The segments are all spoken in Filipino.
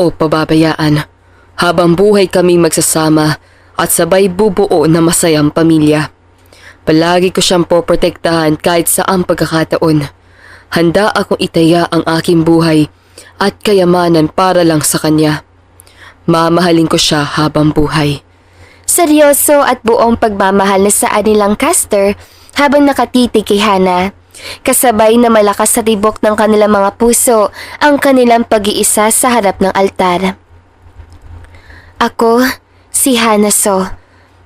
ako pababayaan. Habang buhay kaming magsasama at sabay bubuo na masayang pamilya. Palagi ko siyang poprotektahan kahit saang pagkakataon. Handa akong itaya ang aking buhay at kayamanan para lang sa kanya. Mamahalin ko siya habang buhay. Seryoso at buong pagmamahal na sa anilang caster habang nakatitig kay Hana. Kasabay na malakas sa tibok ng kanilang mga puso ang kanilang pag-iisa sa harap ng altar. Ako, si Hana So.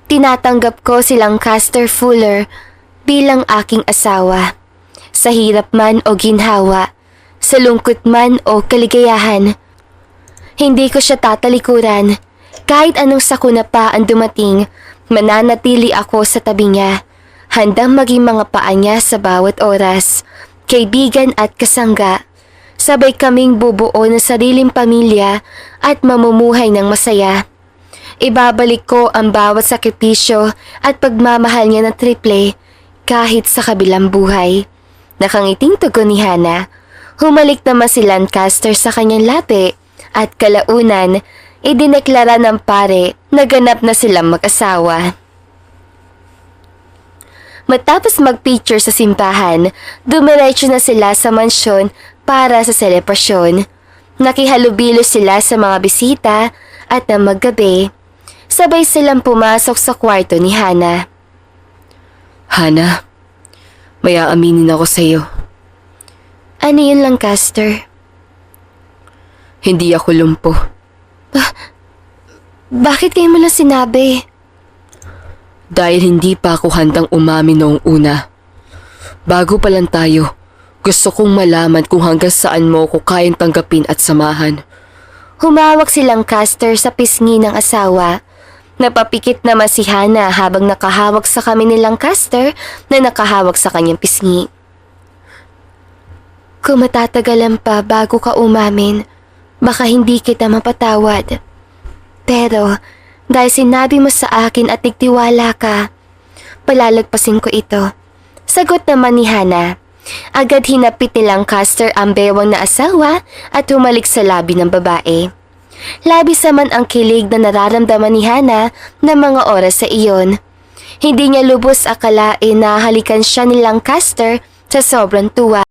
Tinatanggap ko silang caster Fuller bilang aking asawa. Sa hirap man o ginhawa, sa lungkot man o kaligayahan. Hindi ko siya tatalikuran. Kahit anong sakuna pa ang dumating, mananatili ako sa tabi niya. Handang maging mga paa niya sa bawat oras. Kaibigan at kasangga. Sabay kaming bubuo ng sariling pamilya at mamumuhay ng masaya. Ibabalik ko ang bawat sakripisyo at pagmamahal niya ng triple kahit sa kabilang buhay. Nakangiting tugon ni Hana. Humalik naman si Lancaster sa kanyang labi at kalaunan, idineklara ng pare na ganap na silang mag-asawa. Matapos mag-picture sa simbahan, dumiretso na sila sa mansyon para sa selebrasyon. Nakihalubilo sila sa mga bisita at nang maggabi, sabay silang pumasok sa kwarto ni Hana. Hana, may aaminin ako sa iyo. Ano yun, Lancaster? Hindi ako lumpo. Bakit kayo mo lang sinabi? Dahil hindi pa ako handang umamin noong una. Bago pa lang tayo, gusto kong malaman kung hanggang saan mo ko kayang tanggapin at samahan. Humawak si Lancaster sa pisngi ng asawa. Napapikit naman si Hana habang nakahawak sa kami ni Lancaster na nakahawak sa kanyang pisngi. Kung matatagalan pa bago ka umamin, baka hindi kita mapatawad. Pero dahil sinabi mo sa akin at nagtiwala ka, palalagpasin ko ito. Sagot naman ni Hana. Agad hinapit ni Lancaster ang bewang na asawa at humalik sa labi ng babae. Labis naman ang kilig na nararamdaman ni Hana ng mga oras sa iyon. Hindi niya lubos akalain na halikan siya ni Lancaster sa sobrang tuwa.